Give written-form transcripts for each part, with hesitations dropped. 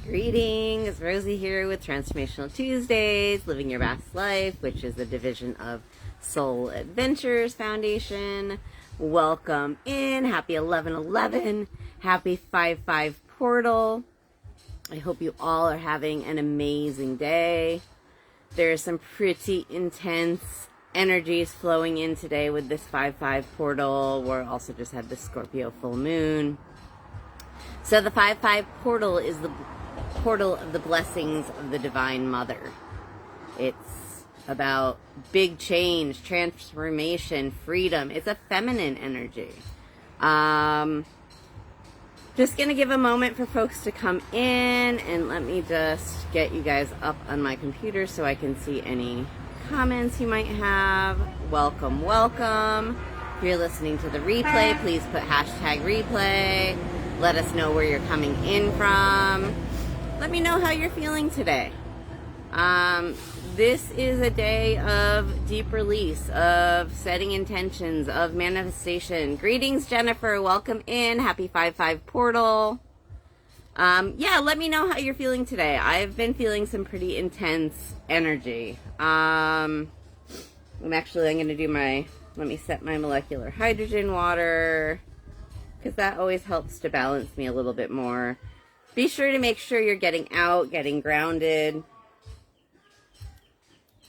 Greetings, Rosie here with Transformational Tuesdays, Living Your Best Life, which is a division of Soul Adventures Foundation. Welcome in. Happy 11/11. Happy 5/5 portal. I hope you all are having an amazing day. There's some pretty intense energies flowing in today with this 5/5 portal. We're also just had the Scorpio full moon. So the 5/5 portal is the portal of the blessings of the Divine Mother. It's about big change, transformation, freedom. It's a feminine energy. Just going to give a moment for folks to come in, and let me just get you guys up on my computer so I can see any comments you might have. Welcome, welcome. If you're listening to the replay, please put hashtag replay. Let us know where you're coming in from. Let me know how you're feeling today. This is a day of deep release, of setting intentions, of manifestation. Greetings, Jennifer. Welcome in. Happy 5/5 portal. Yeah, let me know how you're feeling today. I've been feeling some pretty intense energy. I'm going to do let me set my molecular hydrogen water, because that always helps to balance me a little bit more. Be sure to make sure you're getting out, getting grounded.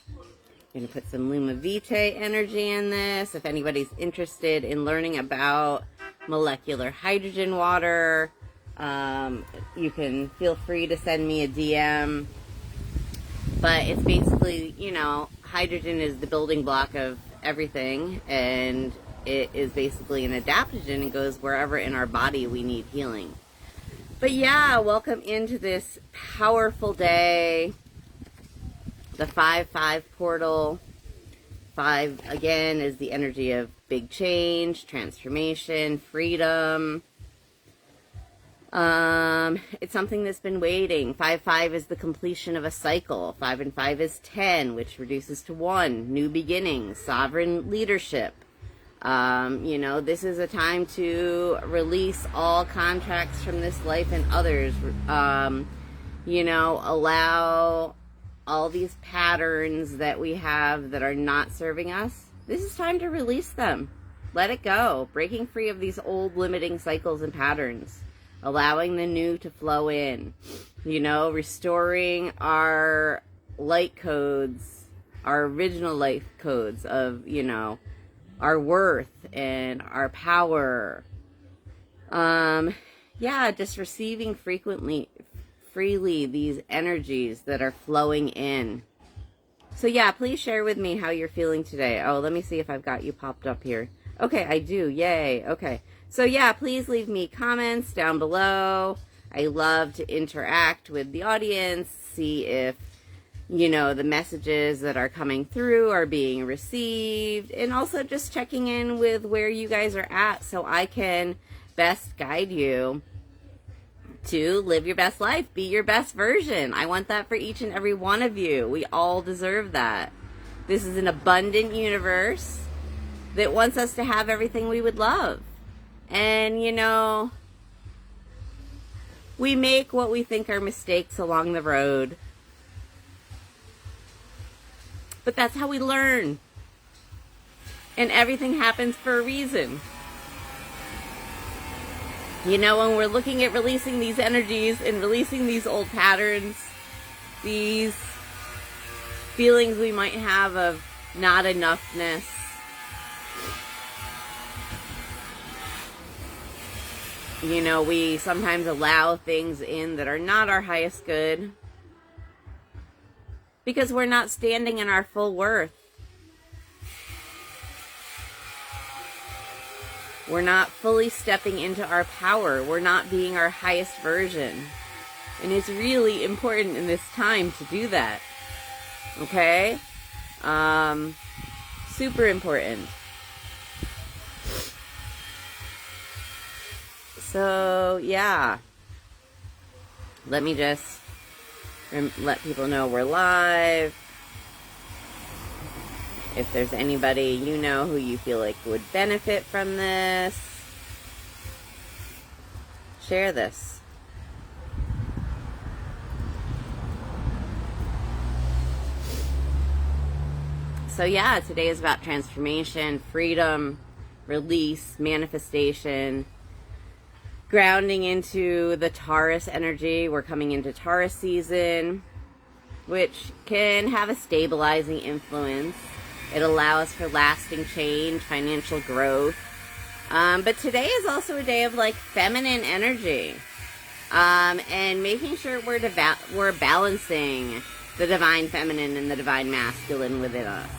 I'm going to put some Luma Vitae energy in this. If anybody's interested in learning about molecular hydrogen water, you can feel free to send me a DM. But it's basically, hydrogen is the building block of everything, and it is basically an adaptogen and goes wherever in our body we need healing. But yeah, welcome into this powerful day. The 5/5 portal. 5, again, is the energy of big change, transformation, freedom. It's something that's been waiting. 5/5 is the completion of a cycle. 5 and 5 is 10, which reduces to 1. New beginnings, sovereign leadership. This is a time to release all contracts from this life and others. Allow all these patterns that we have that are not serving us. This is time to release them. Let it go. Breaking free of these old limiting cycles and patterns. Allowing the new to flow in. Restoring our light codes, our original life codes of, our worth and our power. Just receiving freely these energies that are flowing in. So yeah, please share with me how you're feeling today. Oh, let me see if I've got you popped up here. Okay, I do. Yay. Okay. So yeah, please leave me comments down below. I love to interact with the audience, see if the messages that are coming through are being received, and also just checking in with where you guys are at so I can best guide you to live your best life, be your best version. I want that for each and every one of you. We all deserve that. This is an abundant universe that wants us to have everything we would love. And, we make what we think are mistakes along the road. But that's how we learn. And everything happens for a reason. When we're looking at releasing these energies and releasing these old patterns, these feelings we might have of not enoughness, we sometimes allow things in that are not our highest good because we're not standing in our full worth. We're not fully stepping into our power. We're not being our highest version. And it's really important in this time to do that. Okay? Super important. So, yeah. Let me just let people know we're live. If there's anybody who you feel like would benefit from this, share this. So yeah, today is about transformation, freedom, release, manifestation, grounding into the Taurus energy. We're coming into Taurus season, which can have a stabilizing influence. It allows for lasting change, financial growth. But today is also a day of like feminine energy. And making sure we're balancing the divine feminine and the divine masculine within us.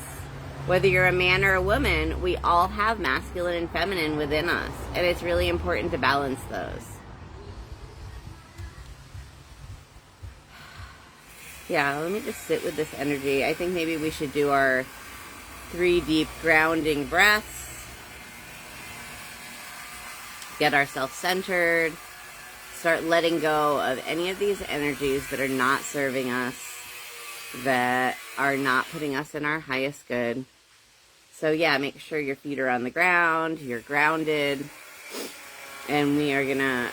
Whether you're a man or a woman, we all have masculine and feminine within us. And it's really important to balance those. Yeah, let me just sit with this energy. I think maybe we should do our 3 deep grounding breaths. Get ourselves centered. Start letting go of any of these energies that are not serving us, that are not putting us in our highest good. So yeah, make sure your feet are on the ground, you're grounded, and we are gonna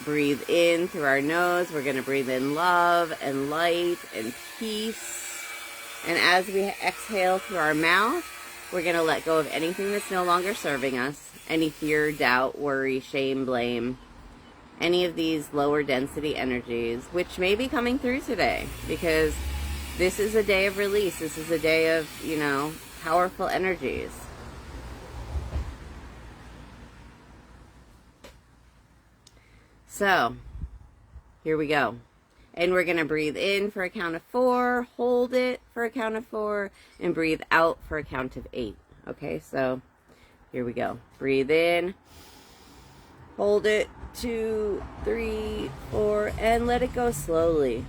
breathe in through our nose. We're gonna breathe in love and light and peace. And as we exhale through our mouth, we're gonna let go of anything that's no longer serving us, any fear, doubt, worry, shame, blame, any of these lower density energies, which may be coming through today, because this is a day of release. This is a day of, you know, powerful energies. So, here we go. And we're going to breathe in for a count of 4, hold it for a count of 4, and breathe out for a count of 8. Okay, so here we go. Breathe in, hold it, 2, 3, 4, and let it go slowly.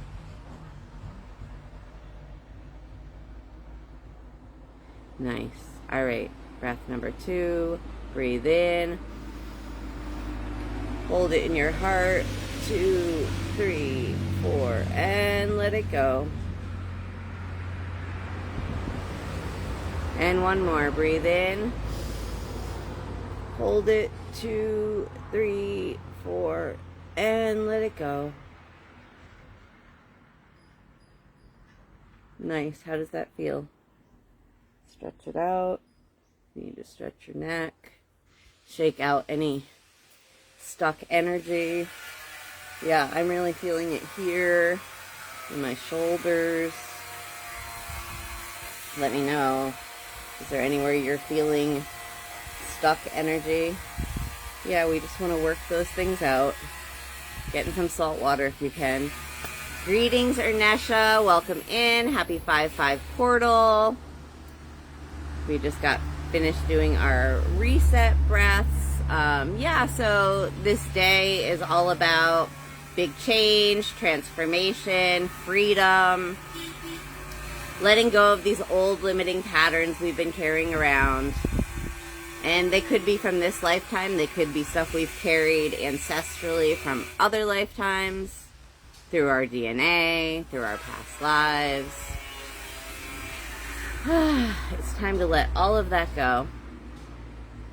Nice. All right, breath number 2. Breathe in, hold it in your heart, 2, 3, 4, and let it go. And one more. Breathe in, hold it, 2, 3, 4, and let it go. Nice. How does that feel? Stretch it out. You need to stretch your neck. Shake out any stuck energy. Yeah, I'm really feeling it here in my shoulders. Let me know. Is there anywhere you're feeling stuck energy? Yeah, we just want to work those things out. Get in some salt water if you can. Greetings, Ernesha. Welcome in. Happy 5-5 portal. We just got finished doing our reset breaths. Yeah, so this day is all about big change, transformation, freedom, letting go of these old limiting patterns we've been carrying around. And they could be from this lifetime. They could be stuff we've carried ancestrally from other lifetimes, through our DNA, through our past lives. It's time to let all of that go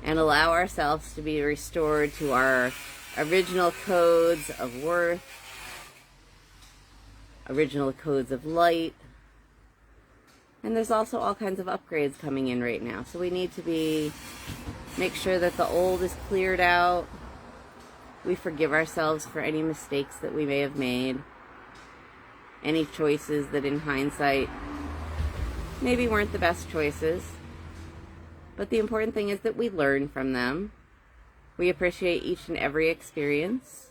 and allow ourselves to be restored to our original codes of worth, original codes of light. And there's also all kinds of upgrades coming in right now. So we need to make sure that the old is cleared out. We forgive ourselves for any mistakes that we may have made. Any choices that in hindsight maybe weren't the best choices. But the important thing is that we learn from them. We appreciate each and every experience.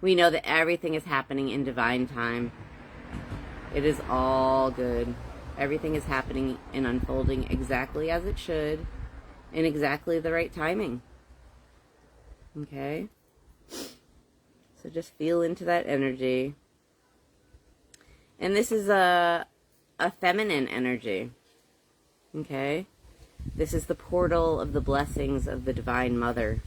We know that everything is happening in divine time. It is all good. Everything is happening and unfolding exactly as it should, in exactly the right timing. Okay? So just feel into that energy. And this is a feminine energy. Okay? This is the portal of the blessings of the Divine Mother.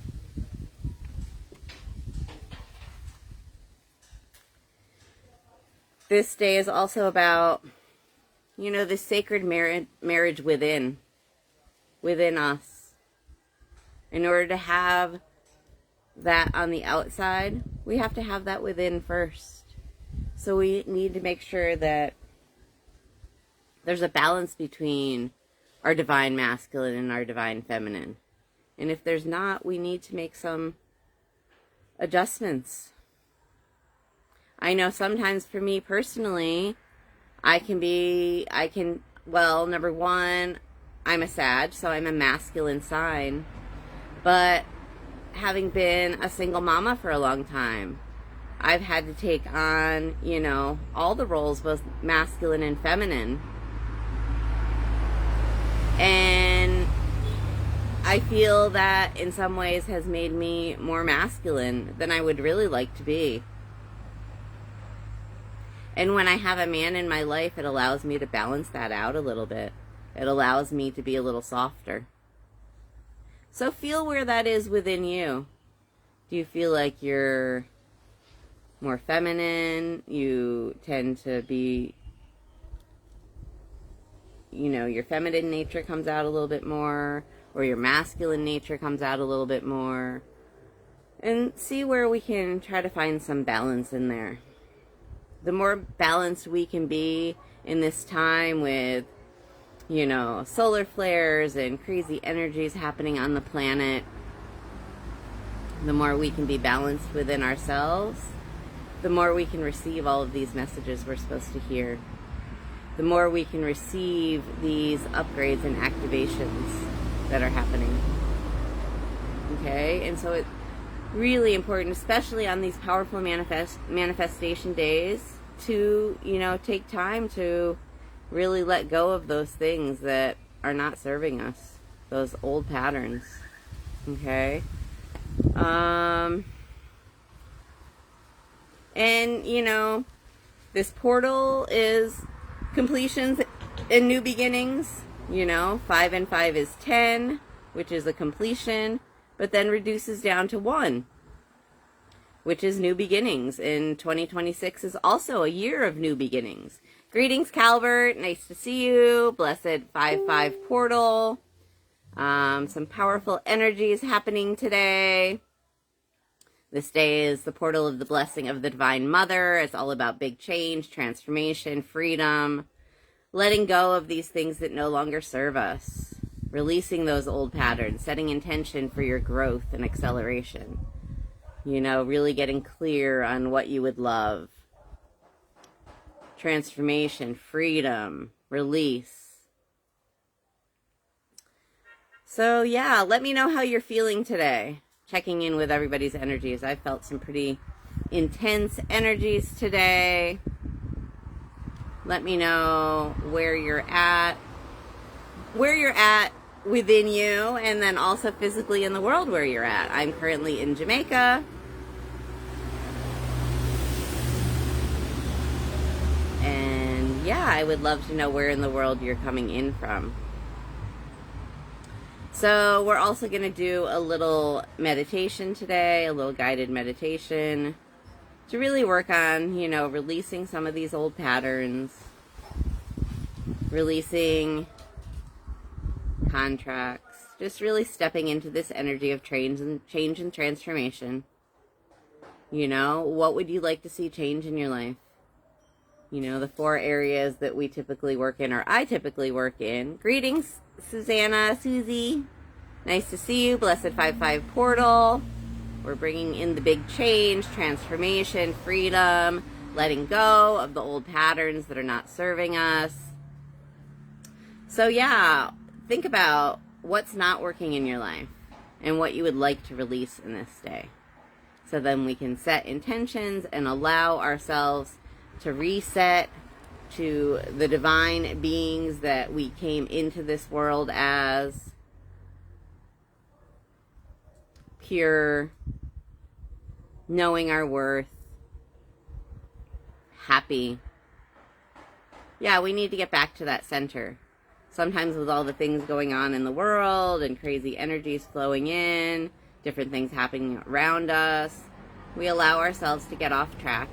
This day is also about, you know, the sacred marriage within us. In order to have that on the outside, we have to have that within first. So we need to make sure that there's a balance between our divine masculine and our divine feminine. And if there's not, we need to make some adjustments. I know sometimes for me personally, well, number one, I'm a Sag, so I'm a masculine sign. But having been a single mama for a long time, I've had to take on, all the roles, both masculine and feminine. And I feel that in some ways has made me more masculine than I would really like to be. And when I have a man in my life, it allows me to balance that out a little bit. It allows me to be a little softer. So feel where that is within you. Do you feel like you're more feminine? You tend to be, your feminine nature comes out a little bit more, or your masculine nature comes out a little bit more. And see where we can try to find some balance in there. The more balanced we can be in this time with, solar flares and crazy energies happening on the planet, the more we can be balanced within ourselves, the more we can receive all of these messages we're supposed to hear. The more we can receive these upgrades and activations that are happening. Okay? And so it's really important, especially on these powerful manifestation days, to, take time to really let go of those things that are not serving us, those old patterns. Okay? And, this portal is completions and new beginnings. 5 and 5 is 10, which is a completion, but then reduces down to 1, which is new beginnings. And 2026 is also a year of new beginnings. Greetings, Calvert. Nice to see you. Blessed 5-5 portal. Some powerful energies happening today. This day is the portal of the blessing of the Divine Mother. It's all about big change, transformation, freedom, letting go of these things that no longer serve us, releasing those old patterns, setting intention for your growth and acceleration. Really getting clear on what you would love. Transformation, freedom, release. So yeah, let me know how you're feeling today. Checking in with everybody's energies. I felt some pretty intense energies today. Let me know where you're at within you, and then also physically in the world where you're at. I'm currently in Jamaica. And yeah, I would love to know where in the world you're coming in from. So we're also going to do a little meditation today, a little guided meditation to really work on, releasing some of these old patterns, releasing contracts, just really stepping into this energy of change and transformation. What would you like to see change in your life? The 4 areas that we typically work in, or I typically work in. Greetings, Susanna, Susie. Nice to see you. Blessed 5-5 portal. We're bringing in the big change, transformation, freedom, letting go of the old patterns that are not serving us. So yeah, think about what's not working in your life and what you would like to release in this day. So then we can set intentions and allow ourselves to reset to the divine beings that we came into this world as. Pure, knowing our worth, happy. Yeah, we need to get back to that center. Sometimes with all the things going on in the world and crazy energies flowing in, different things happening around us, we allow ourselves to get off track.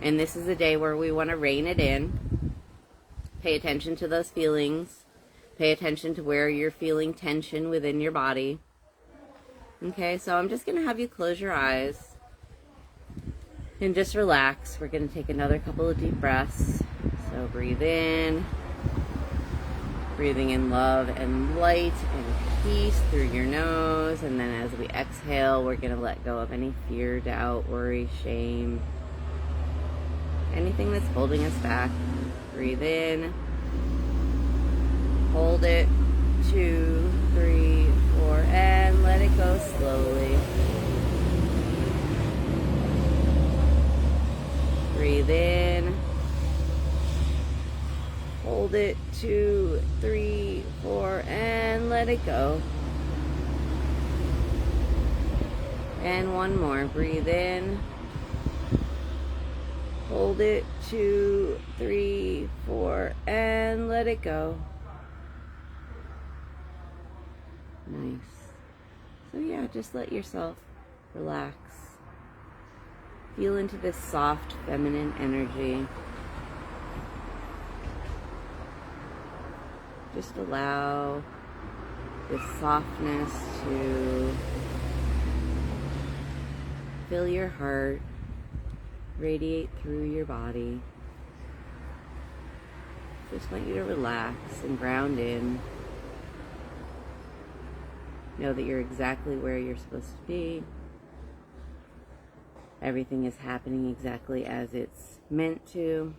And this is a day where we want to rein it in. Pay attention to those feelings. Pay attention to where you're feeling tension within your body. Okay, so I'm just going to have you close your eyes and just relax. We're going to take another couple of deep breaths. So breathe in Breathing in love and light and peace through your nose. And then as we exhale, we're going to let go of any fear, doubt, worry, shame, anything that's holding us back. Breathe in. Hold it. 2, 3, 4, and let it go slowly. Breathe in. Hold it. 2, 3, 4, and let it go. And one more. Breathe in. Hold it. 2, 3, 4, and let it go. Nice. So yeah, just let yourself relax. Feel into this soft feminine energy. Just allow this softness to fill your heart, radiate through your body. Just want you to relax and ground in. Know that you're exactly where you're supposed to be. Everything is happening exactly as it's meant to.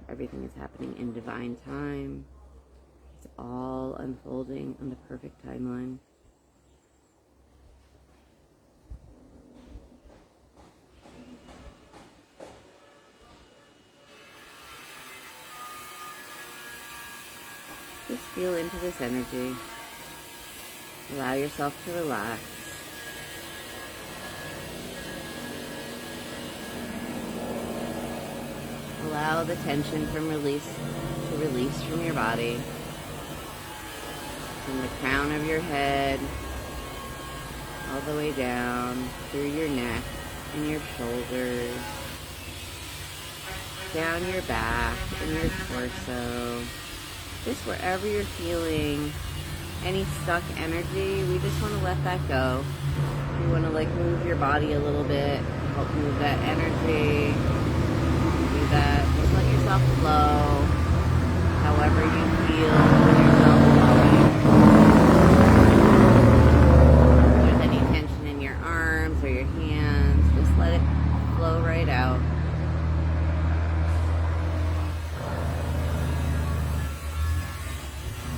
Everything is happening in divine time. It's all unfolding on the perfect timeline. Just feel into this energy. Allow yourself to relax. Allow the tension to release from your body. From the crown of your head, all the way down, through your neck and your shoulders, down your back and your torso. Just wherever you're feeling any stuck energy, we just want to let that go. You want to move your body a little bit, help move that energy. Do that. Just let yourself flow however you feel yourself flowing. If there's any tension in your arms or your hands, just let it flow right out.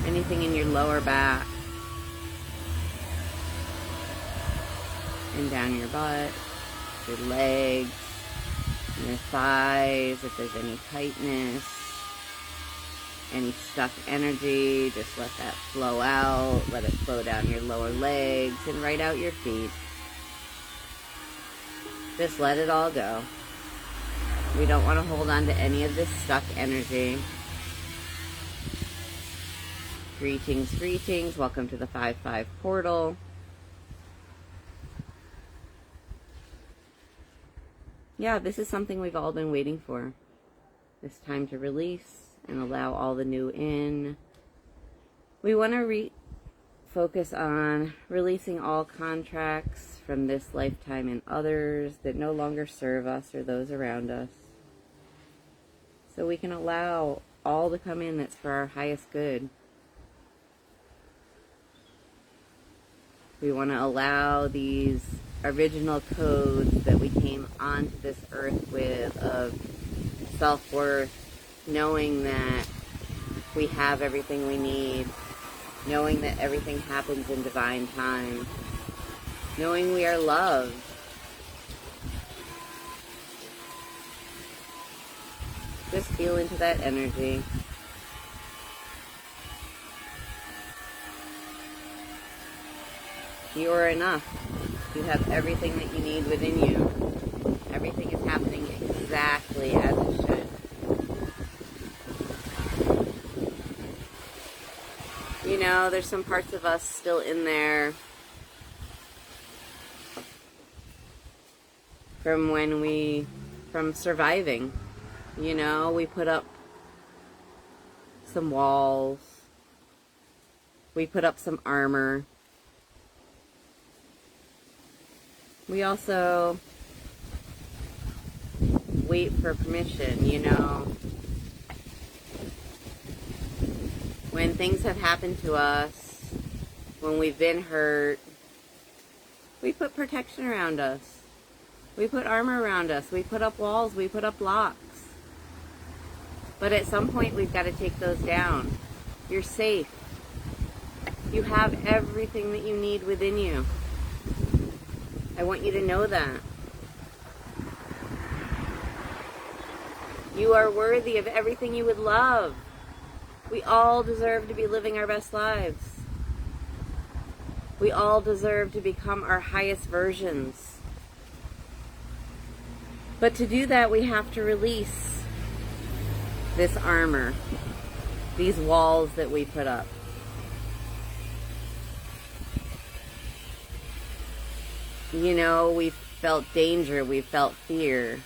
Anything in your lower back and down your butt, your legs, your thighs, if there's any tightness, any stuck energy, just let that flow out. Let it flow down your lower legs and right out your feet. Just let it all go. We don't want to hold on to any of this stuck energy. Greetings, greetings. Welcome to the 5-5 portal. Yeah, this is something we've all been waiting for. This time to release and allow all the new in. We want to focus on releasing all contracts from this lifetime and others that no longer serve us or those around us. So we can allow all to come in that's for our highest good. We want to allow these original codes that we came onto this earth with of self-worth, knowing that we have everything we need, knowing that everything happens in divine time, knowing we are loved. Just feel into that energy. You are enough. You have everything that you need within you. Everything is happening exactly as it should. You know, there's some parts of us still in there from surviving. You know, we put up some walls. We put up some armor. We also wait for permission, you know. When things have happened to us, when we've been hurt, we put protection around us. We put armor around us. We put up walls. We put up blocks. But at some point, we've got to take those down. You're safe. You have everything that you need within you. I want you to know that. You are worthy of everything you would love. We all deserve to be living our best lives. We all deserve to become our highest versions. But to do that, we have to release this armor, these walls that we put up. You know, we've felt danger, we've felt fear,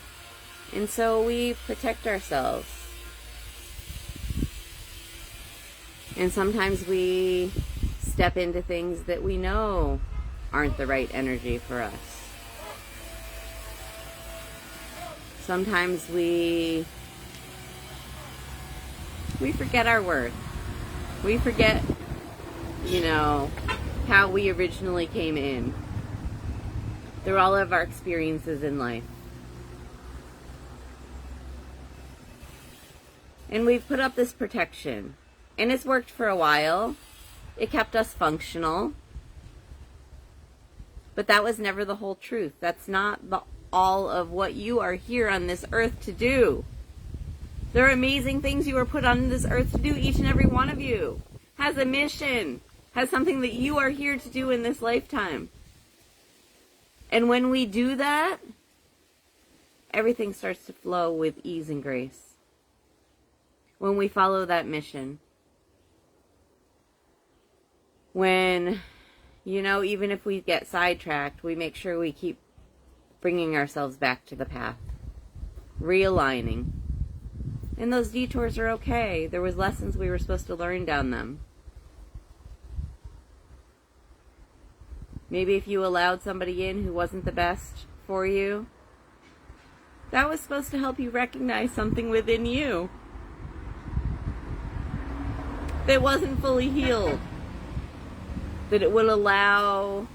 and so we protect ourselves. And sometimes we step into things that we know aren't the right energy for us. Sometimes we forget our worth. We forget, you know, how we originally came in through all of our experiences in life. And we've put up this protection. And it's worked for a while. It kept us functional. But that was never the whole truth. That's not all of what you are here on this earth to do. There are amazing things you are put on this earth to do. Each and every one of you has a mission, has something that you are here to do in this lifetime. And when we do that, everything starts to flow with ease and grace. When we follow that mission. When, you know, even if we get sidetracked, we make sure we keep bringing ourselves back to the path. Realigning. And those detours are okay. There was lessons we were supposed to learn down them. Maybe if you allowed somebody in who wasn't the best for you, that was supposed to help you recognize something within you that wasn't fully healed. That it would allow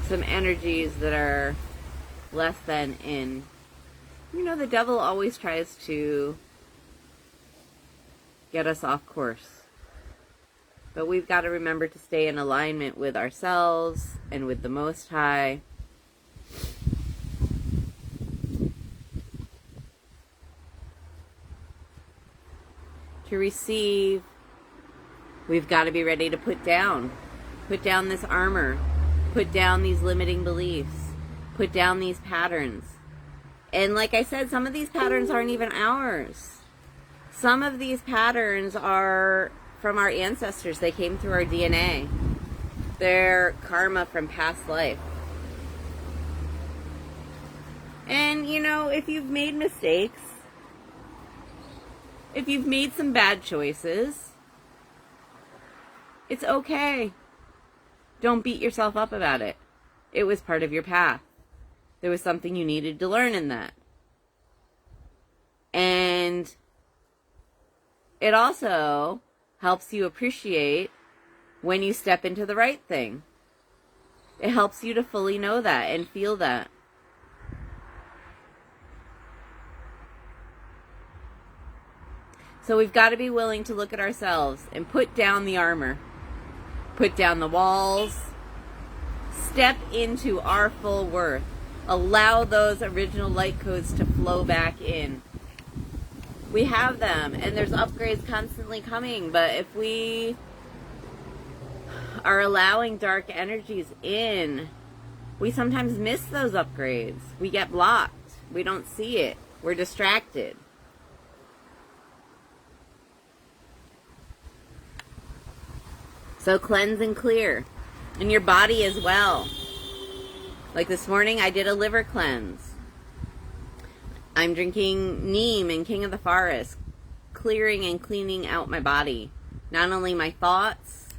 some energies that are less than in. You know, the devil always tries to get us off course. But we've got to remember to stay in alignment with ourselves and with the Most High. To receive, we've got to be ready to put down this armor, put down these limiting beliefs, put down these patterns. And like I said, some of these patterns aren't even ours. Some of these patterns are from our ancestors. They came through our DNA. They're karma from past life. And, you know, if you've made mistakes, if you've made some bad choices, it's okay. Don't beat yourself up about it. It was part of your path. There was something you needed to learn in that. And it also helps you appreciate when you step into the right thing. It helps you to fully know that and feel that. So we've got to be willing to look at ourselves and put down the armor. Put down the walls. Step into our full worth. Allow those original light codes to flow back in. We have them, and there's upgrades constantly coming, but if we are allowing dark energies in, we sometimes miss those upgrades. We get blocked. We don't see it. We're distracted. So cleanse and clear. And your body as well. Like this morning, I did a liver cleanse. I'm drinking neem and King of the Forest, clearing and cleaning out my body. Not only my thoughts,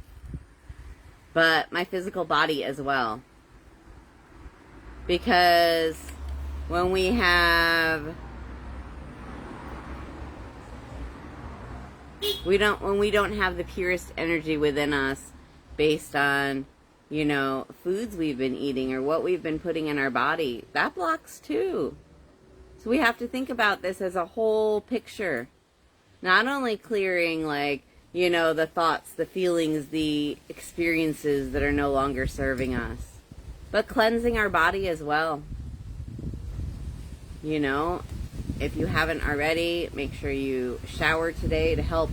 but my physical body as well. Because when we have When we don't have the purest energy within us based on, you know, foods we've been eating or what we've been putting in our body, that blocks too. So we have to think about this as a whole picture. Not only clearing, like, you know, the thoughts, the feelings, the experiences that are no longer serving us, but cleansing our body as well. You know, if you haven't already, make sure you shower today to help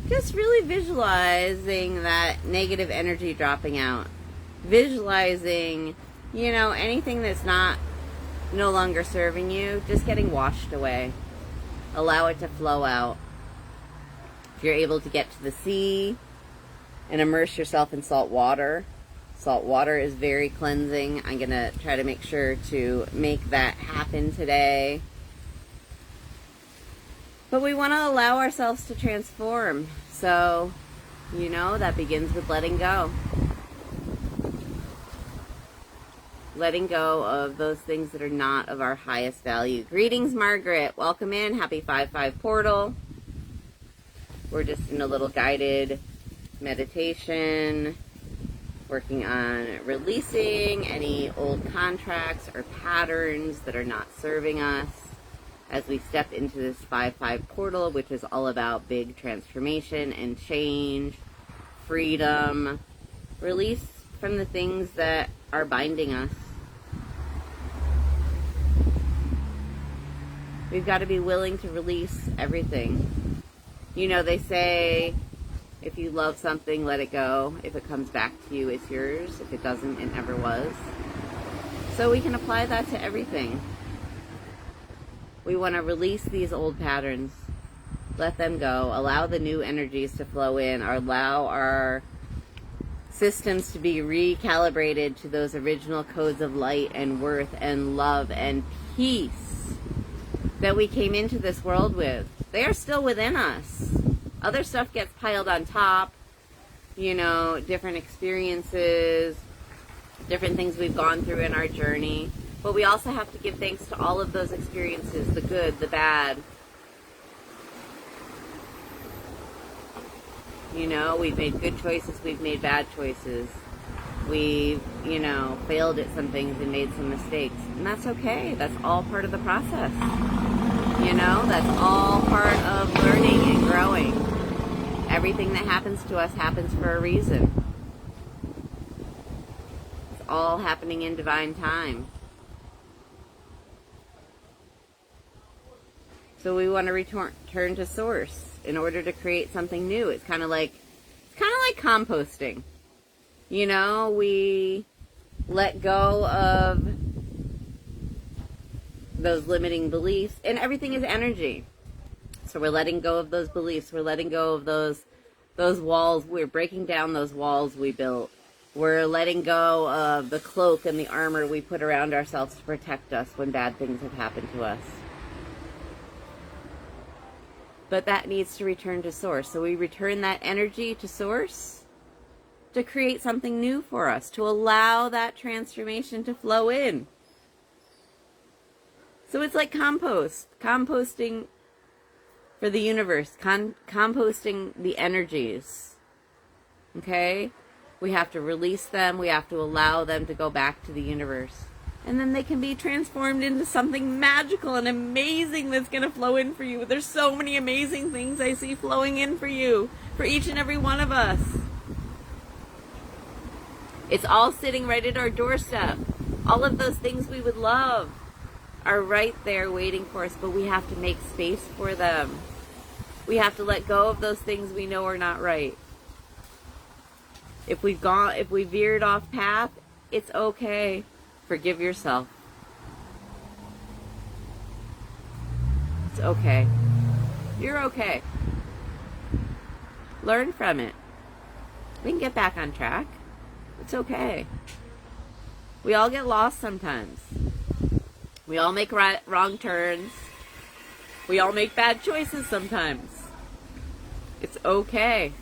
just really visualizing that negative energy dropping out. Visualizing, you know, anything that's no longer serving you, just getting washed away. Allow it to flow out. If you're able to get to the sea and immerse yourself in salt water. Salt water is very cleansing. I'm going to try to make sure to make that happen today. But we want to allow ourselves to transform. So, you know, that begins with letting go. Letting go of those things that are not of our highest value. Greetings, Margaret. Welcome in. Happy 5-5 portal. We're just in a little guided meditation, working on releasing any old contracts or patterns that are not serving us as we step into this 5-5 portal, which is all about big transformation and change, freedom, release from the things that are binding us. We've got to be willing to release everything. You know, they say, if you love something, let it go. If it comes back to you, it's yours. If it doesn't, it never was. So we can apply that to everything. We want to release these old patterns. Let them go. Allow the new energies to flow in. Or allow our systems to be recalibrated to those original codes of light and worth and love and peace that we came into this world with. They are still within us. Other stuff gets piled on top, you know, different experiences, different things we've gone through in our journey. But we also have to give thanks to all of those experiences, the good, the bad. You know, we've made good choices, we've made bad choices. We've, you know, failed at some things and made some mistakes. And that's okay. That's all part of the process. You know, that's all part of learning and growing. Everything that happens to us happens for a reason. It's all happening in divine time. So we want to return to source in order to create something new. It's kind of like composting. You know, we let go of those limiting beliefs, and everything is energy. So we're letting go of those beliefs. We're letting go of those walls. We're breaking down those walls we built. We're letting go of the cloak and the armor we put around ourselves to protect us when bad things have happened to us. But that needs to return to source. So we return that energy to source to create something new for us, to allow that transformation to flow in. So it's like composting for the universe, composting the energies. Okay? We have to release them. We have to allow them to go back to the universe. And then they can be transformed into something magical and amazing that's going to flow in for you. There's so many amazing things I see flowing in for you, for each and every one of us. It's all sitting right at our doorstep. All of those things we would love are right there waiting for us, but we have to make space for them. We have to let go of those things we know are not right. If we veered off path, it's okay. Forgive yourself. It's okay. You're okay. Learn from it. We can get back on track. It's okay. We all get lost sometimes. We all make wrong turns. We all make bad choices sometimes. It's okay.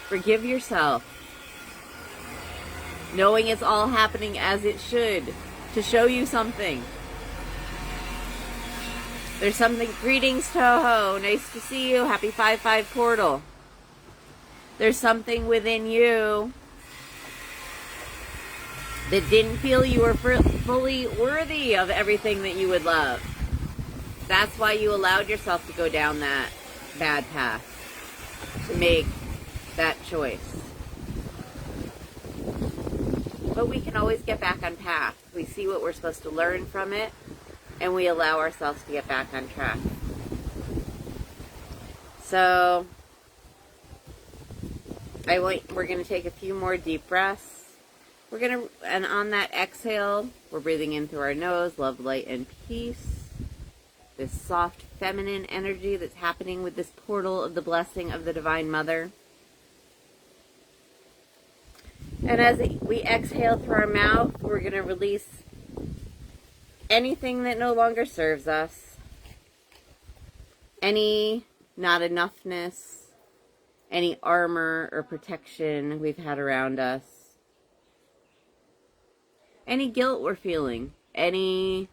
Forgive yourself. Knowing it's all happening as it should, to show you something. There's something, greetings Toho, nice to see you, happy 5-5 portal. There's something within you that didn't feel you were fully worthy of everything that you would love. That's why you allowed yourself to go down that bad path, to make that choice. But we can always get back on path. We see what we're supposed to learn from it, and we allow ourselves to get back on track. So, we're going to take a few more deep breaths. And on that exhale, we're breathing in through our nose, love, light, and peace. This soft feminine energy that's happening with this portal of the blessing of the Divine Mother. And as we exhale through our mouth, we're going to release anything that no longer serves us. Any not enoughness, any armor or protection we've had around us. Any guilt we're feeling, any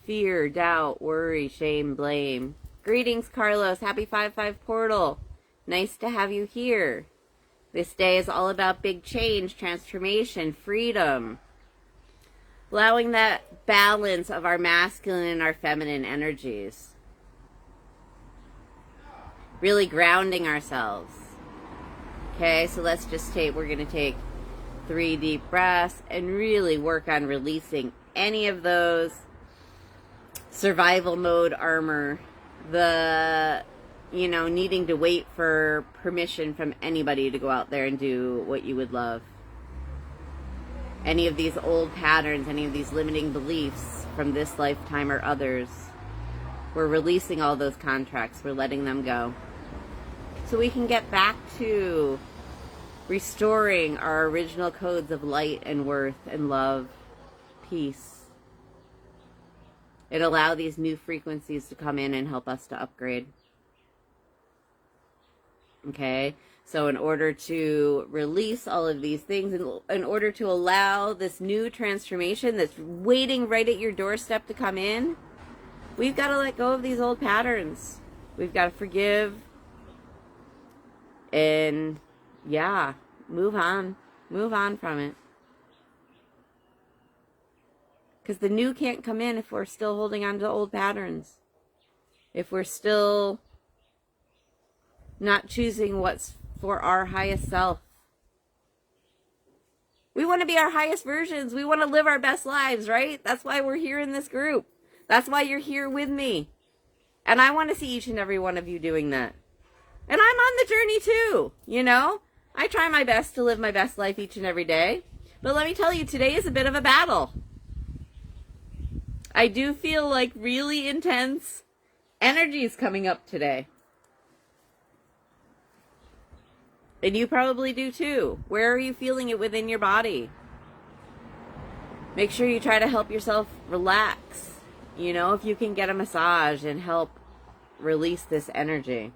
fear, doubt, worry, shame, blame. Greetings, Carlos. Happy 5-5 portal. Nice to have you here. This day is all about big change, transformation, freedom. Allowing that balance of our masculine and our feminine energies. Really grounding ourselves. Okay, so let's just we're going to take 3 deep breaths and really work on releasing any of those survival mode armor, the, needing to wait for permission from anybody to go out there and do what you would love. Any of these old patterns, any of these limiting beliefs from this lifetime or others, we're releasing all those contracts, we're letting them go. So we can get back to restoring our original codes of light and worth and love, peace. It allows these new frequencies to come in and help us to upgrade. Okay, so in order to release all of these things, in order to allow this new transformation that's waiting right at your doorstep to come in, we've got to let go of these old patterns. We've got to forgive and move on from it. Because the new can't come in if we're still holding on to old patterns. If we're still not choosing what's for our highest self. We want to be our highest versions. We want to live our best lives, right? That's why we're here in this group. That's why you're here with me. And I want to see each and every one of you doing that. And I'm on the journey too, I try my best to live my best life each and every day. But let me tell you, today is a bit of a battle. I do feel like really intense energy is coming up today. And you probably do too. Where are you feeling it within your body? Make sure you try to help yourself relax. If you can get a massage and help release this energy.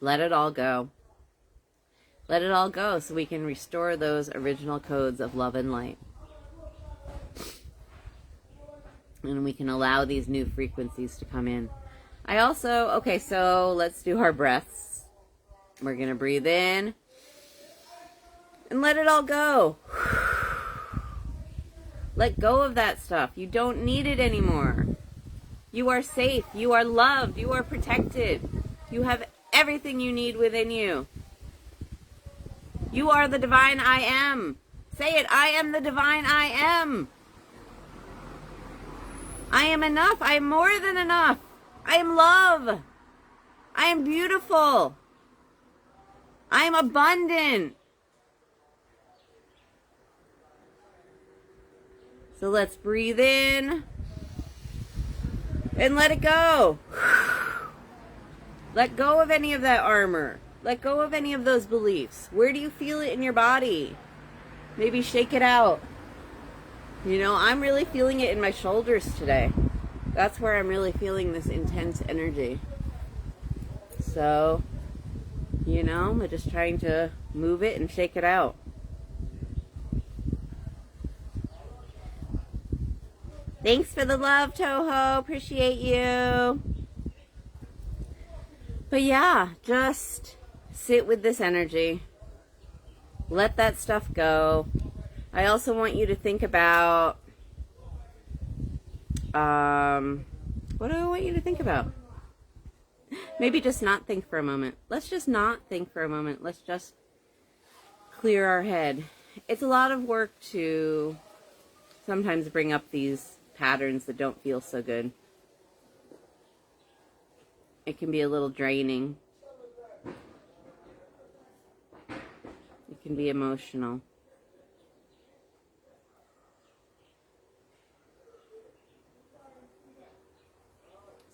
Let it all go. Let it all go so we can restore those original codes of love and light. And we can allow these new frequencies to come in. So let's do our breaths. We're going to breathe in and let it all go. Let go of that stuff. You don't need it anymore. You are safe. You are loved. You are protected. You have everything you need within you. You are the divine I am. Say it. I am the divine I am. I am enough. I am more than enough. I am love. I am beautiful. I am abundant. So let's breathe in and let it go. Let go of any of that armor. Let go of any of those beliefs. Where do you feel it in your body? Maybe shake it out. I'm really feeling it in my shoulders today. That's where I'm really feeling this intense energy. So, You know, we're just trying to move it and shake it out. Thanks for the love, Toho. Appreciate you. But yeah, just sit with this energy. Let that stuff go. I also want you to think about, what do I want you to think about? Maybe just not think for a moment. Let's just not think for a moment. Let's just clear our head. It's a lot of work to sometimes bring up these patterns that don't feel so good. It can be a little draining. It can be emotional.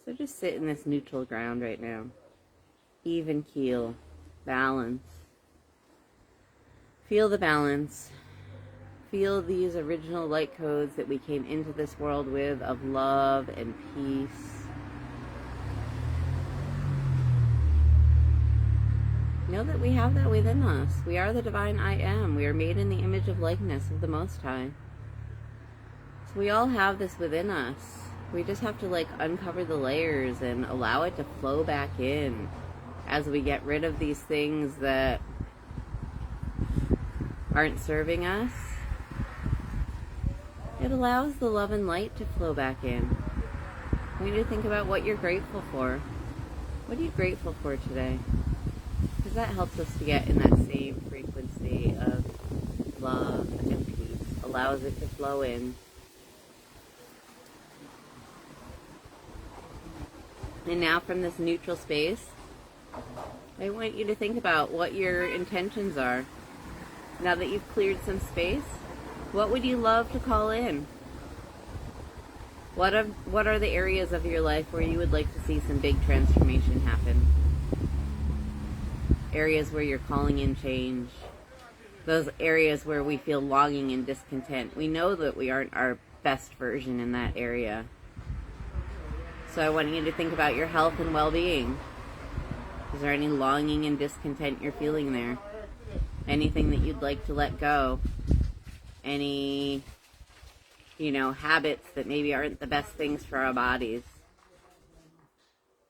So just sit in this neutral ground right now. Even keel. Balance. Feel the balance. Feel these original light codes that we came into this world with of love and peace. Know that we have that within us. We are the divine I am. We are made in the image of likeness of the Most High. So we all have this within us. We just have to like uncover the layers and allow it to flow back in as we get rid of these things that aren't serving us. It allows the love and light to flow back in. I want you to think about what you're grateful for. What are you grateful for today? Because that helps us to get in that same frequency of love and peace. Allows it to flow in. And now from this neutral space, I want you to think about what your intentions are. Now that you've cleared some space, what would you love to call in? What are the areas of your life where you would like to see some big transformation happen? Areas where you're calling in change. Those areas where we feel longing and discontent. We know that we aren't our best version in that area. So I want you to think about your health and well-being. Is there any longing and discontent you're feeling there? Anything that you'd like to let go? Any, habits that maybe aren't the best things for our bodies?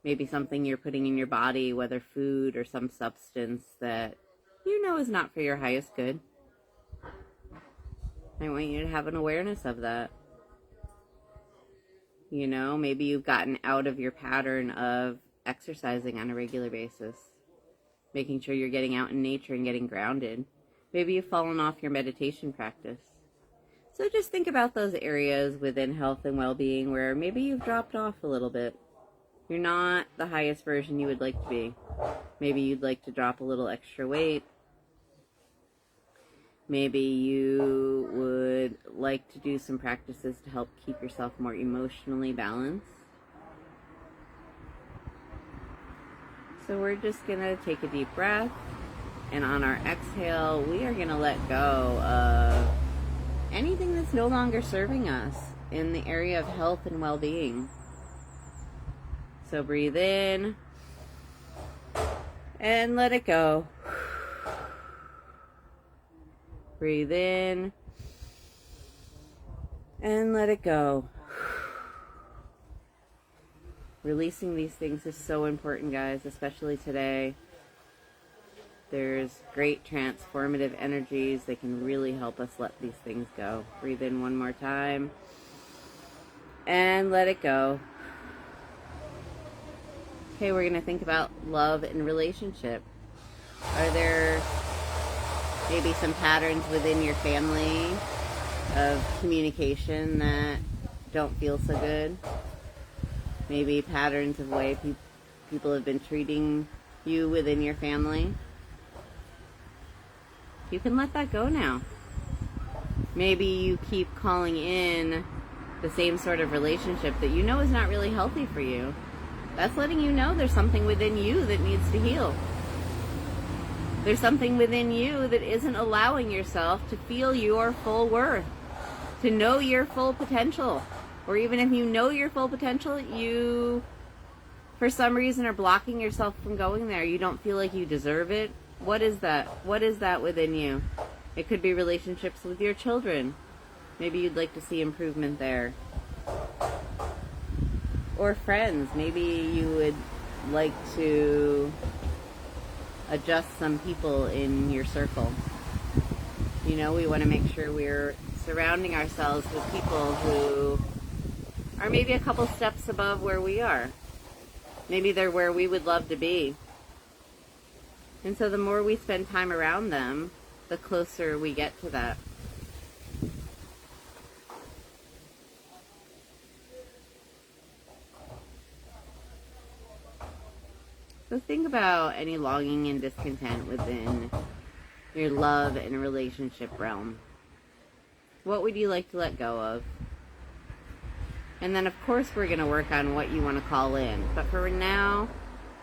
Maybe something you're putting in your body, whether food or some substance that is not for your highest good. I want you to have an awareness of that. Maybe you've gotten out of your pattern of exercising on a regular basis. Making sure you're getting out in nature and getting grounded. Maybe you've fallen off your meditation practice. So just think about those areas within health and well-being where maybe you've dropped off a little bit. You're not the highest version you would like to be. Maybe you'd like to drop a little extra weight. Maybe you would like to do some practices to help keep yourself more emotionally balanced. So we're just going to take a deep breath, and on our exhale, we are going to let go of anything that's no longer serving us in the area of health and well-being. So breathe in and let it go. Breathe in and let it go. Releasing these things is so important, guys, especially today. There's great transformative energies. They can really help us let these things go. Breathe in one more time and let it go. Okay, we're going to think about love and relationship. Are there maybe some patterns within your family of communication that don't feel so good? Maybe patterns of way people have been treating you within your family. You can let that go now. Maybe you keep calling in the same sort of relationship that is not really healthy for you. That's letting you know there's something within you that needs to heal. There's something within you that isn't allowing yourself to feel your full worth, to know your full potential. Or even if you know your full potential, for some reason are blocking yourself from going there. You don't feel like you deserve it. What is that? What is that within you? It could be relationships with your children. Maybe you'd like to see improvement there. Or friends. Maybe you would like to adjust some people in your circle. You know, we want to make sure we're surrounding ourselves with people who are maybe a couple steps above where we are. Maybe they're where we would love to be. And so the more we spend time around them, the closer we get to that. So think about any longing and discontent within your love and relationship realm. What would you like to let go of? And then of course we're going to work on what you want to call in. But for now,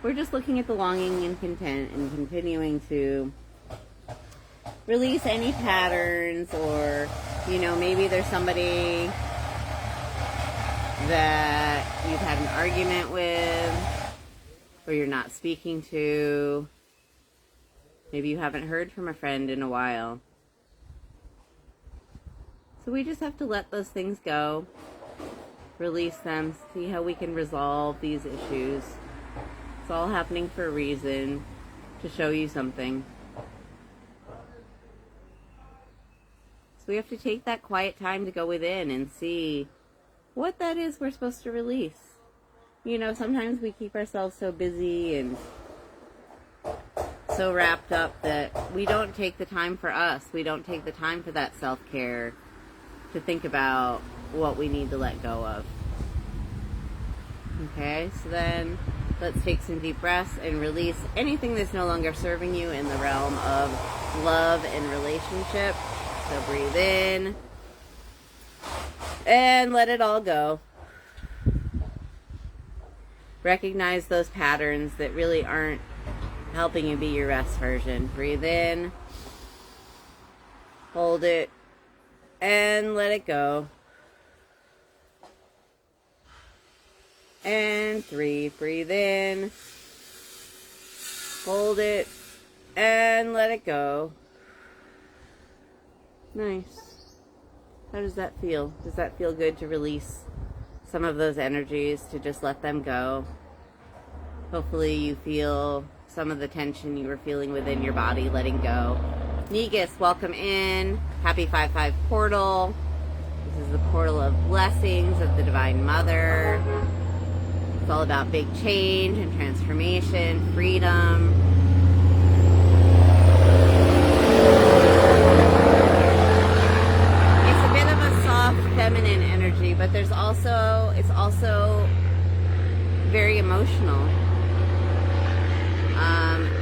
we're just looking at the longing and content and continuing to release any patterns, or, you know, maybe there's somebody that you've had an argument with, or you're not speaking to. Maybe you haven't heard from a friend in a while. So we just have to let those things go, release them, see how we can resolve these issues. It's all happening for a reason, to show you something. So we have to take that quiet time to go within and see what that is we're supposed to release. You know, sometimes we keep ourselves so busy and so wrapped up that we don't take the time for us. We don't take the time for that self-care, to think about what we need to let go of. Okay, so then let's take some deep breaths and release anything that's no longer serving you in the realm of love and relationship. So breathe in and let it all go. Recognize those patterns that really aren't helping you be your best version. Breathe in, hold it, and let it go. And 3, breathe in, hold it, and let it go. Nice. How does that feel? Does that feel good to release some of those energies, to just let them go? Hopefully you feel some of the tension you were feeling within your body letting go. Negus, welcome in. Happy 5-5 portal. This is the portal of blessings of the Divine Mother. It's all about big change and transformation, freedom. It's a bit of a soft feminine energy, but it's also very emotional.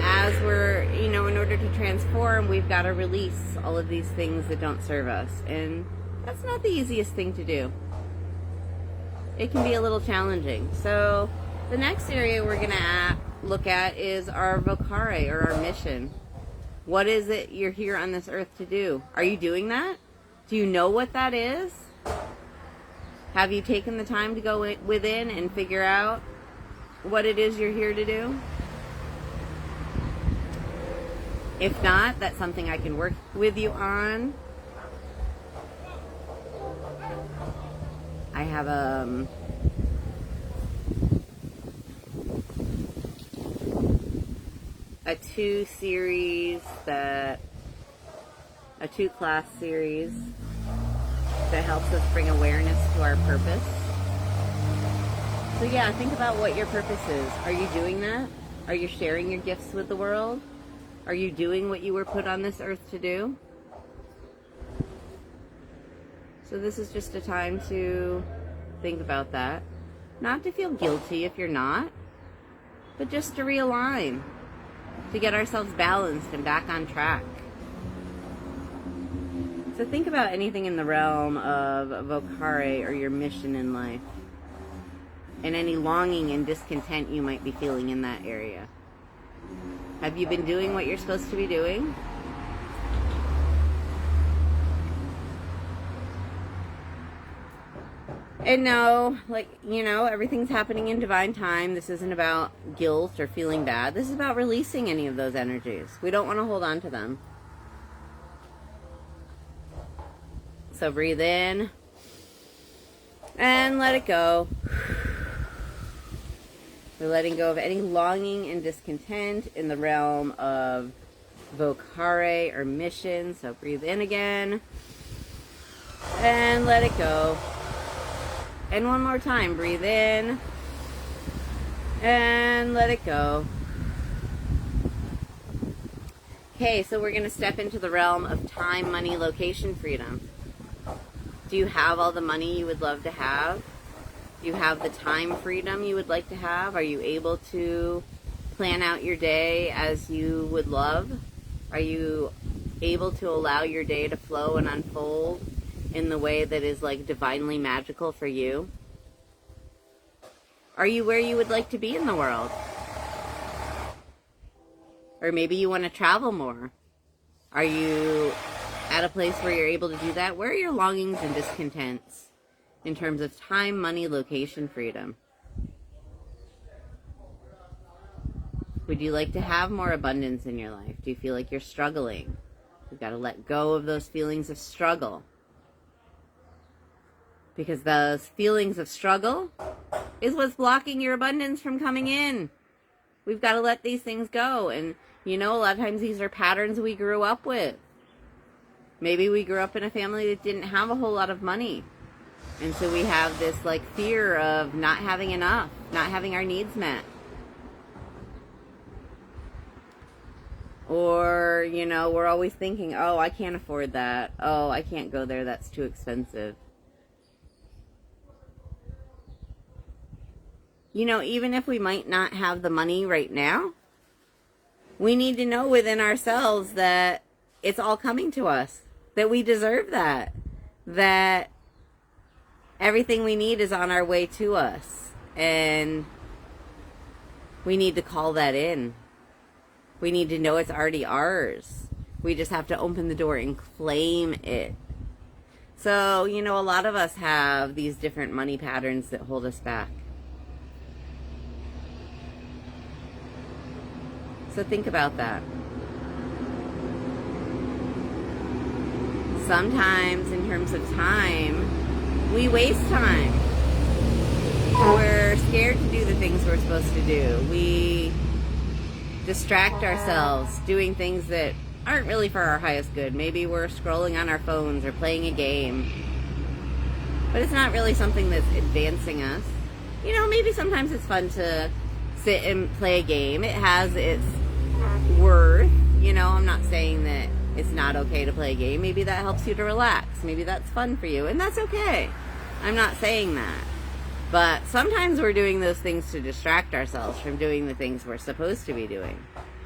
As we're, in order to transform, we've got to release all of these things that don't serve us. And that's not the easiest thing to do. It can be a little challenging. So the next area we're going to look at is our vocare, or our mission. What is it you're here on this earth to do? Are you doing that? Do you know what that is? Have you taken the time to go within and figure out what it is you're here to do? If not, that's something I can work with you on. I have a two-class series that helps us bring awareness to our purpose. So yeah, think about what your purpose is. Are you doing that? Are you sharing your gifts with the world? Are you doing what you were put on this earth to do? So this is just a time to think about that. Not to feel guilty if you're not, but just to realign, to get ourselves balanced and back on track. So think about anything in the realm of vocare, or your mission in life, and any longing and discontent you might be feeling in that area. Have you been doing what you're supposed to be doing? And no, like, you know, everything's happening in divine time. This isn't about guilt or feeling bad. This is about releasing any of those energies. We don't want to hold on to them. So breathe in and let it go. We're letting go of any longing and discontent in the realm of vocare or mission. So breathe in again and let it go. And one more time, breathe in and let it go. Okay, so we're going to step into the realm of time, money, location, freedom. Do you have all the money you would love to have? Do you have the time freedom you would like to have? Are you able to plan out your day as you would love? Are you able to allow your day to flow and unfold in the way that is like divinely magical for you? Are you where you would like to be in the world? Or maybe you want to travel more. Are you at a place where you're able to do that? Where are your longings and discontents in terms of time, money, location, freedom? Would you like to have more abundance in your life? Do you feel like you're struggling? You've got to let go of those feelings of struggle. Because those feelings of struggle is what's blocking your abundance from coming in. We've got to let these things go. And, you know, a lot of times these are patterns we grew up with. Maybe we grew up in a family that didn't have a whole lot of money. And so we have this, like, fear of not having enough, not having our needs met. Or, you know, we're always thinking, oh, I can't afford that. Oh, I can't go there. That's too expensive. You know, even if we might not have the money right now, we need to know within ourselves that it's all coming to us, that we deserve that, that everything we need is on our way to us, and we need to call that in. We need to know it's already ours. We just have to open the door and claim it. So, you know, a lot of us have these different money patterns that hold us back. So think about that. Sometimes, in terms of time, we waste time. We're scared to do the things we're supposed to do. We distract ourselves doing things that aren't really for our highest good. Maybe we're scrolling on our phones or playing a game, but it's not really something that's advancing us. You know, maybe sometimes it's fun to sit and play a game. It has its worth. You know, I'm not saying that it's not okay to play a game. Maybe that helps you to relax. Maybe that's fun for you, and that's okay. I'm not saying that. But sometimes we're doing those things to distract ourselves from doing the things we're supposed to be doing.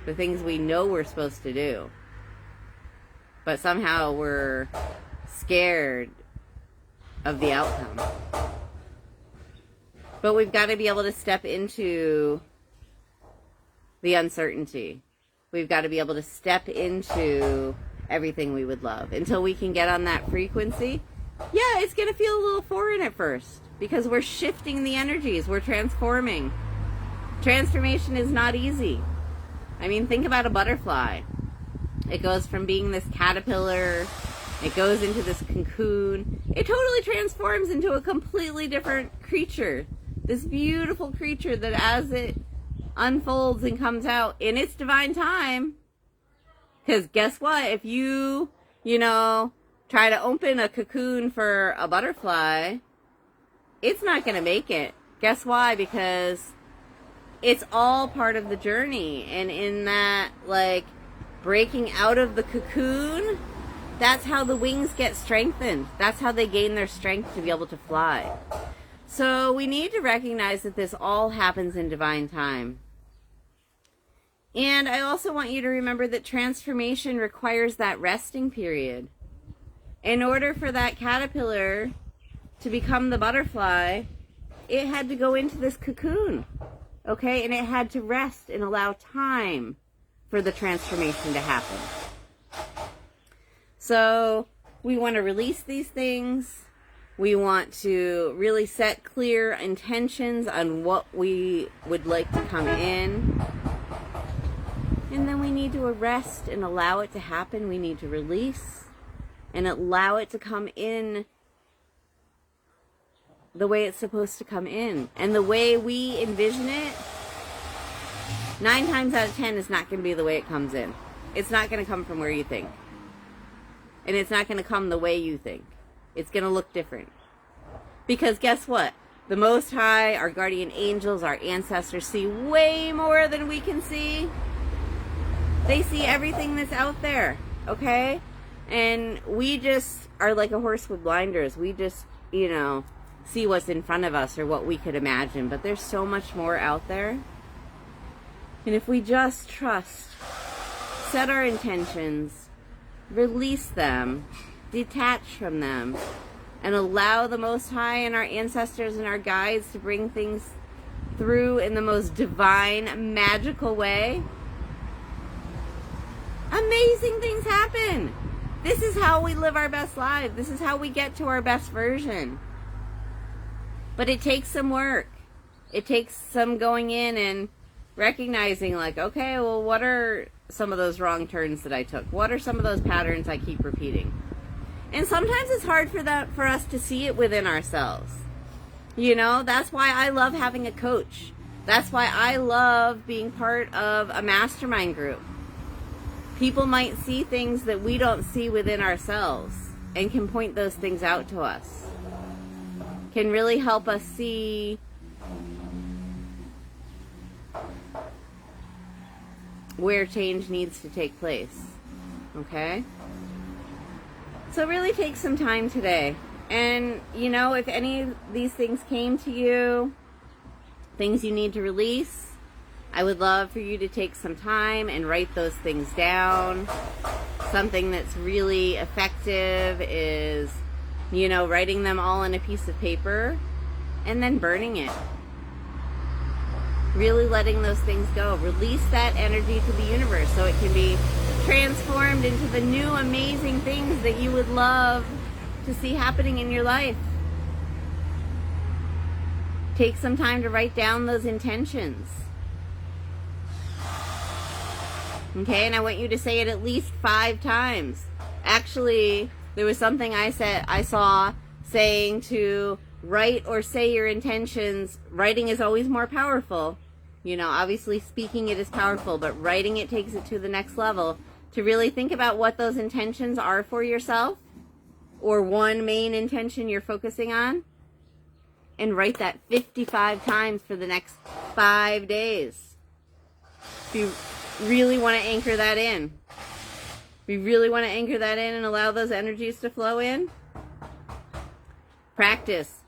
The things we know we're supposed to do. But somehow we're scared of the outcome. But we've got to be able to step into the uncertainty. We've got to be able to step into everything we would love. Until we can get on that frequency, yeah, it's going to feel a little foreign at first. Because we're shifting the energies. We're transforming. Transformation is not easy. I mean, think about a butterfly. It goes from being this caterpillar. It goes into this cocoon. It totally transforms into a completely different creature. This beautiful creature that as it unfolds and comes out in its divine time. Because guess what? If you try to open a cocoon for a butterfly, it's not going to make it. Guess why? Because it's all part of the journey. And in that, like, breaking out of the cocoon, that's how the wings get strengthened. That's how they gain their strength to be able to fly. So we need to recognize that this all happens in divine time. And I also want you to remember that transformation requires that resting period. In order for that caterpillar to become the butterfly, it had to go into this cocoon, okay? And it had to rest and allow time for the transformation to happen. So we want to release these things. We want to really set clear intentions on what we would like to come in. And then we need to arrest and allow it to happen. We need to release and allow it to come in the way it's supposed to come in. And the way we envision it, 9 times out of 10 is not going to be the way it comes in. It's not going to come from where you think. And it's not going to come the way you think. It's going to look different. Because guess what? The Most High, our guardian angels, our ancestors see way more than we can see. They see everything that's out there, okay? And we just are like a horse with blinders. We just, see what's in front of us or what we could imagine. But there's so much more out there. And if we just trust, set our intentions, release them, detach from them, and allow the Most High and our ancestors and our guides to bring things through in the most divine, magical way, amazing things happen. This is how we live our best lives. This is how we get to our best version. But it takes some work. It takes some going in and recognizing, like, okay, well, what are some of those wrong turns that I took? What are some of those patterns I keep repeating? And sometimes it's hard for us to see it within ourselves. That's why I love having a coach. That's why I love being part of a mastermind group. People might see things that we don't see within ourselves and can point those things out to us. Can really help us see where change needs to take place. Okay? So really take some time today. And, if any of these things came to you, things you need to release, I would love for you to take some time and write those things down. Something that's really effective is, writing them all on a piece of paper and then burning it. Really letting those things go. Release that energy to the universe so it can be transformed into the new amazing things that you would love to see happening in your life. Take some time to write down those intentions. Okay, and I want you to say it at least 5 times. Actually, there was something I saw saying to write or say your intentions. Writing is always more powerful. Obviously speaking it is powerful, but writing it takes it to the next level. To really think about what those intentions are for yourself, or one main intention you're focusing on, and write that 55 times for the next 5 days. If you really want to anchor that in. We really want to anchor that in and allow those energies to flow in. Practice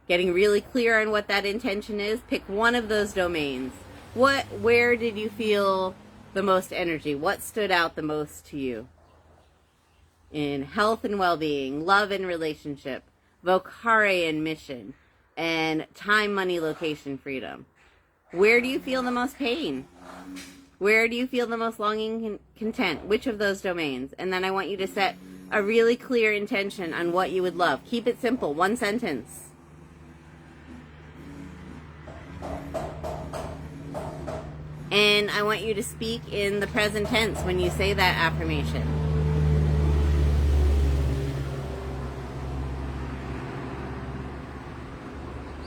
getting really clear on what that intention is. Pick one of those domains. Where did you feel the most energy? What stood out the most to you? In health and well-being, love and relationship, vocare and mission, and time, money, location, freedom. Where do you feel the most pain? Where do you feel the most longing and content? Which of those domains? And then I want you to set a really clear intention on what you would love. Keep it simple, 1 sentence. And I want you to speak in the present tense when you say that affirmation.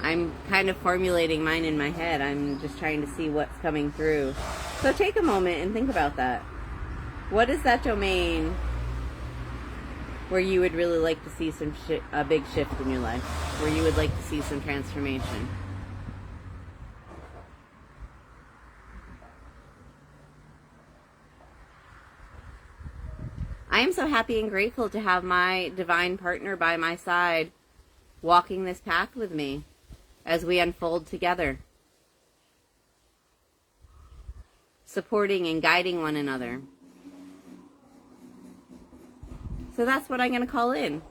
I'm kind of formulating mine in my head. I'm just trying to see what's coming through. So take a moment and think about that. What is that domain where you would really like to see a big shift in your life? Where you would like to see some transformation? I am so happy and grateful to have my divine partner by my side, walking this path with me as we unfold together, supporting and guiding one another. So that's what I'm going to call in.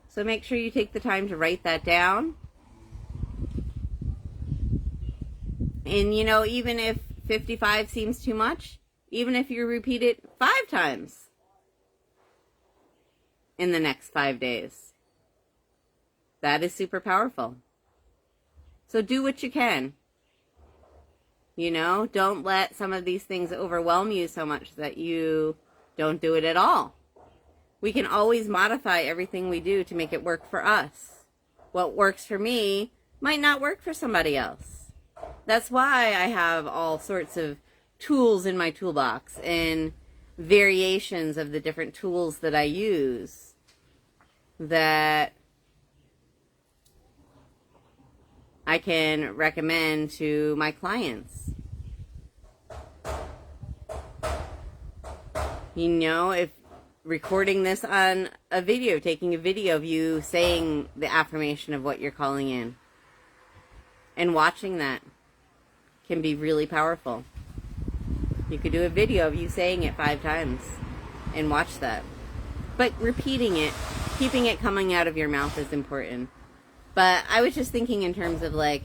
So make sure you take the time to write that down. And even if 55 seems too much, even if you repeat it 5 times in the next 5 days, That is super powerful. So do what you can. You know, don't let some of these things overwhelm you so much that you don't do it at all. We can always modify everything we do to make it work for us. What works for me might not work for somebody else. That's why I have all sorts of tools in my toolbox and variations of the different tools that I use that I can recommend to my clients. You know, if recording this on a video, taking a video of you saying the affirmation of what you're calling in and watching that can be really powerful. You could do a video of you saying it 5 times and watch that. But repeating it, keeping it coming out of your mouth is important. But I was just thinking in terms of like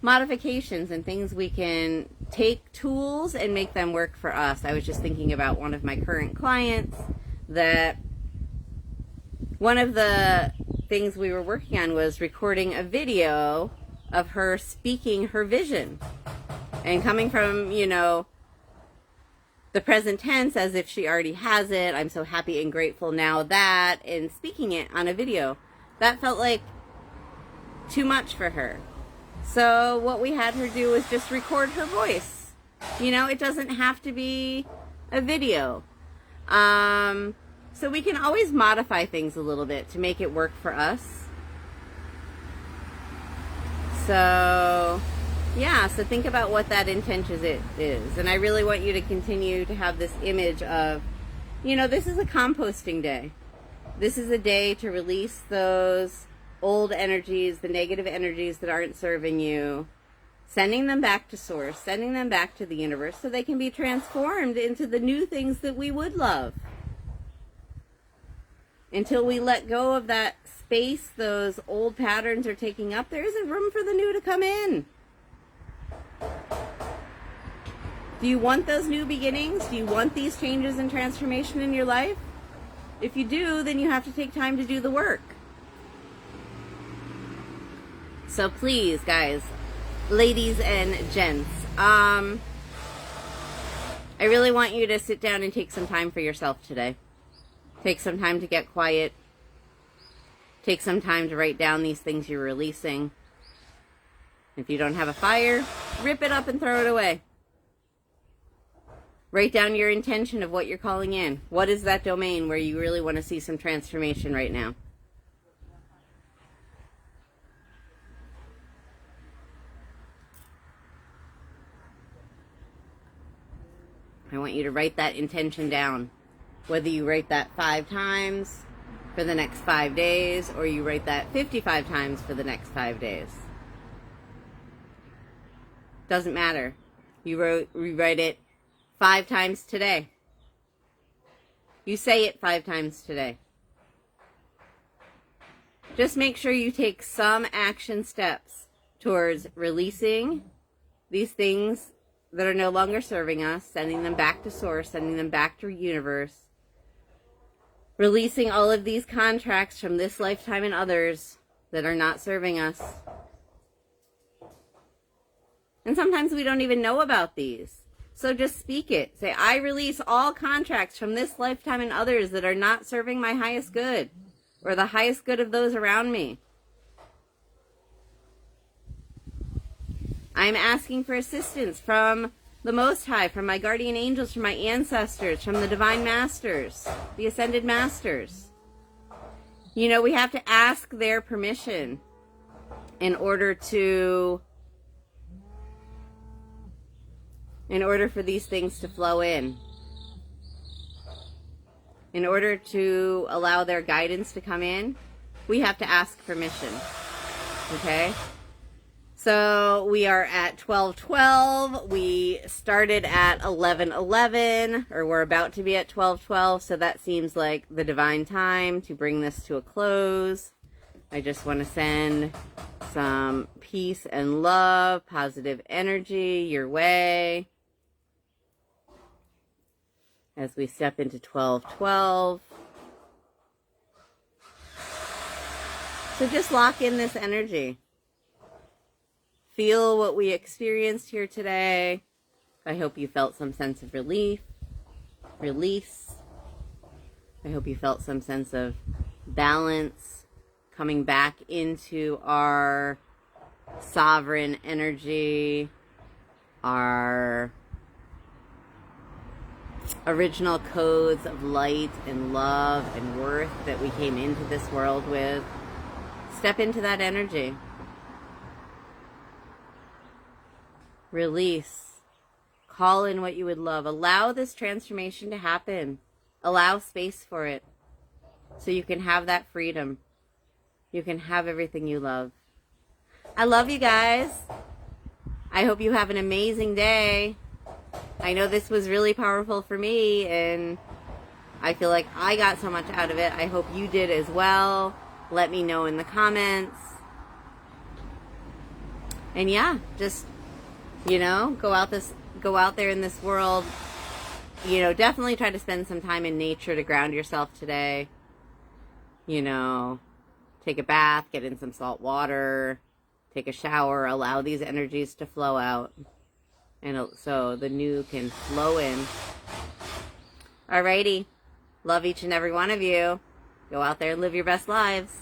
modifications and things we can take tools and make them work for us. I was just thinking about one of my current clients that one of the things we were working on was recording a video of her speaking her vision and coming from, you know, the present tense as if she already has it. I'm so happy and grateful now that, and speaking it on a video. That felt like too much for her. So what we had her do was just record her voice. You know, it doesn't have to be a video. So we can always modify things a little bit to make it work for us. So yeah, so think about what that intention is. And I really want you to continue to have this image of, you know, this is a composting day. This is a day to release those old energies, the negative energies that aren't serving you, sending them back to source, sending them back to the universe so they can be transformed into the new things that we would love. Until we let go of that space those old patterns are taking up, there isn't room for the new to come in. Do you want those new beginnings? Do you want these changes and transformation in your life? If you do, then you have to take time to do the work. So please, guys, ladies and gents, I really want you to sit down and take some time for yourself today. Take some time to get quiet. Take some time to write down these things you're releasing. If you don't have a fire, rip it up and throw it away. Write down your intention of what you're calling in. What is that domain where you really want to see some transformation right now? I want you to write that intention down. Whether you write that 5 times for the next 5 days, or you write that 55 times for the next 5 days. Doesn't matter. You write it 5 times today. You say it 5 times today. Just make sure you take some action steps towards releasing these things that are no longer serving us, sending them back to source, sending them back to universe, releasing all of these contracts from this lifetime and others that are not serving us. And sometimes we don't even know about these. So just speak it. Say, I release all contracts from this lifetime and others that are not serving my highest good or the highest good of those around me. I'm asking for assistance from the Most High, from my guardian angels, from my ancestors, from the divine masters, the ascended masters. You know, we have to ask their permission in order for these things to flow in. In order to allow their guidance to come in, we have to ask permission. Okay? So we are at 12:12. We started at 11:11, or we're about to be at 12:12. So that seems like the divine time to bring this to a close. I just want to send some peace and love, positive energy your way as we step into 12:12. So just lock in this energy. Feel what we experienced here today. I hope you felt some sense of relief, release. I hope you felt some sense of balance, coming back into our sovereign energy, our original codes of light and love and worth that we came into this world with. Step into that energy. Release. Call in what you would love. Allow this transformation to happen. Allow space for it so you can have that freedom. You can have everything you love. I love you guys. I hope you have an amazing day. I know this was really powerful for me, and I feel like I got so much out of it. I hope you did as well. Let me know in the comments. And yeah, just, go out there in this world. Definitely try to spend some time in nature to ground yourself today. Take a bath, get in some salt water, take a shower, allow these energies to flow out. And so the new can flow in. Alrighty. Love each and every one of you. Go out there and live your best lives.